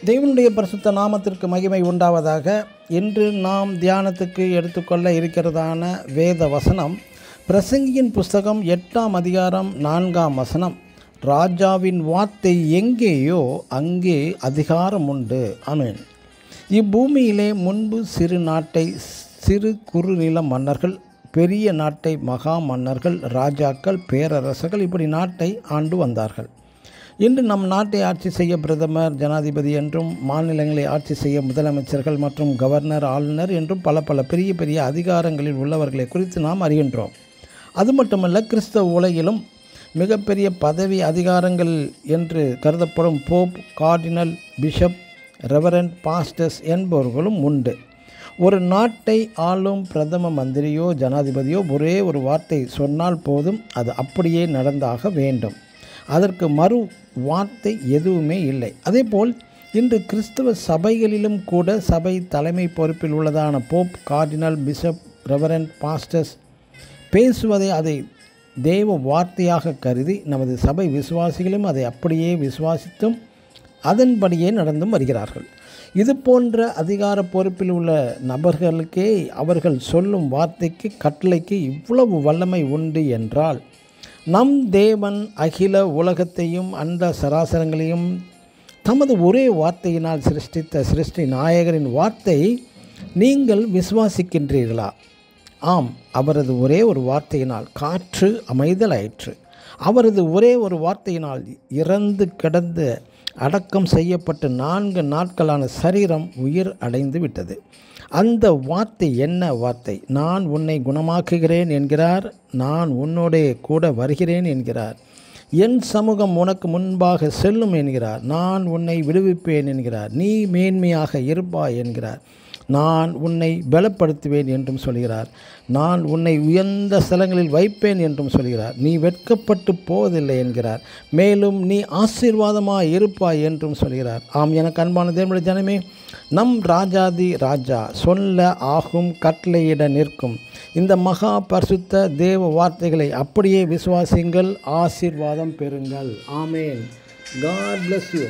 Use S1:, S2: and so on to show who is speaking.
S1: தேவனுடைய பரிசுத்த நாமத்திற்கு மகிமை உண்டாவதாக. இன்று நாம் தியானத்துக்கு எடுத்துக்கொள்ள இருக்கிறதான வேத வசனம் பிரசங்கியின் புஸ்தகம் 8ஆம் அதிகாரம் 4ஆம் வசனம். ராஜாவின் வார்த்தை எங்கேயோ அங்கே அதிகாரம் உண்டு. ஆமென். இப்பூமியிலே முன்பு சிறு நாட்டை சிறு குறுநில மன்னர்கள், பெரிய நாட்டை மகா மன்னர்கள், ராஜாக்கள், பேரரசர்கள் இப்படி நாட்டை ஆண்டு வந்தார்கள். இன்று நம் நாட்டை ஆட்சி செய்ய பிரதமர், ஜனாதிபதி என்றும், மாநிலங்களை ஆட்சி செய்ய முதலமைச்சர்கள் மற்றும் கவர்னர், ஆளுநர் என்றும் பல பெரிய பெரிய அதிகாரங்களில் உள்ளவர்களை குறித்து நாம் அறிகின்றோம். அது மட்டுமல்ல, கிறிஸ்தவ உலகிலும் மிகப்பெரிய பதவி அதிகாரங்கள் என்று கருதப்படும் Pope, cardinal, bishop, reverend, pastors என்பவர்களும் உண்டு. ஒரு நாட்டை ஆளும் பிரதம மந்திரியோ ஜனாதிபதியோ ஒரே ஒரு வார்த்தை சொன்னால் போதும், அது அப்படியே நடந்தாக வேண்டும். அதற்கு மறு வார்த்தை எதுவுமே இல்லை. அதேபோல் இன்று கிறிஸ்தவ சபைகளிலும் கூட சபை தலைமை பொறுப்பில் உள்ளதான Pope, cardinal, bishop, reverend, pastors பேசுவதை அதை தேவ வார்த்தையாக கருதி நமது சபை விசுவாசிகளும் அதை அப்படியே விசுவாசித்தும் அதன்படியே நடந்தும் வருகிறார்கள். இது போன்ற அதிகார பொறுப்பில் உள்ள நபர்களுக்கே அவர்கள் சொல்லும் வார்த்தைக்கு, கட்டளைக்கு இவ்வளவு வல்லமை உண்டு என்றால், நம் தேவன் அகில உலகத்தையும் அந்த சராசரங்களையும் தமது ஒரே வார்த்தையினால் சிருஷ்டித்த சிருஷ்டி நாயகரின் வார்த்தை நீங்கள் விசுவாசிக்கின்றீர்களா? ஆம், அவரது ஒரே ஒரு வார்த்தையினால் காற்று அமைதலாயிற்று. அவரது ஒரே ஒரு வார்த்தையினால் இறந்து கிடந்து அடக்கம் செய்யப்பட்டு 4 நாட்களான சரீரம் உயிர் அடைந்து விட்டது. அந்த வார்த்தை என்ன வார்த்தை? நான் உன்னை குணமாக்குகிறேன் என்கிறார். நான் உன்னோடே கூட வருகிறேன் என்கிறார். என் சமூகம் உனக்கு முன்பாக செல்லும் என்கிறார். நான் உன்னை விடுவிப்பேன் என்கிறார். நீ மேன்மையாக இருப்பாய் என்கிறார். நான் உன்னை பலப்படுத்துவேன் என்றும் சொல்கிறார். நான் உன்னை உயர்ந்த ஸ்தலங்களில் வைப்பேன் என்றும் சொல்கிறார். நீ வெட்கப்பட்டு போவதில்லை என்கிறார். மேலும் நீ ஆசீர்வாதமாய் இருப்பாய் என்றும் சொல்கிறார். ஆம், எனக்கு அன்பான தேவனுடைய ஜனமே, நம் ராஜாதி ராஜா சொல்ல ஆகும், கட்டளையிட நிற்கும் இந்த மகா பரிசுத்த தேவ வார்த்தைகளை அப்படியே விசுவாசிங்கள், ஆசீர்வாதம் பெறுங்கள். ஆமேன். God bless you.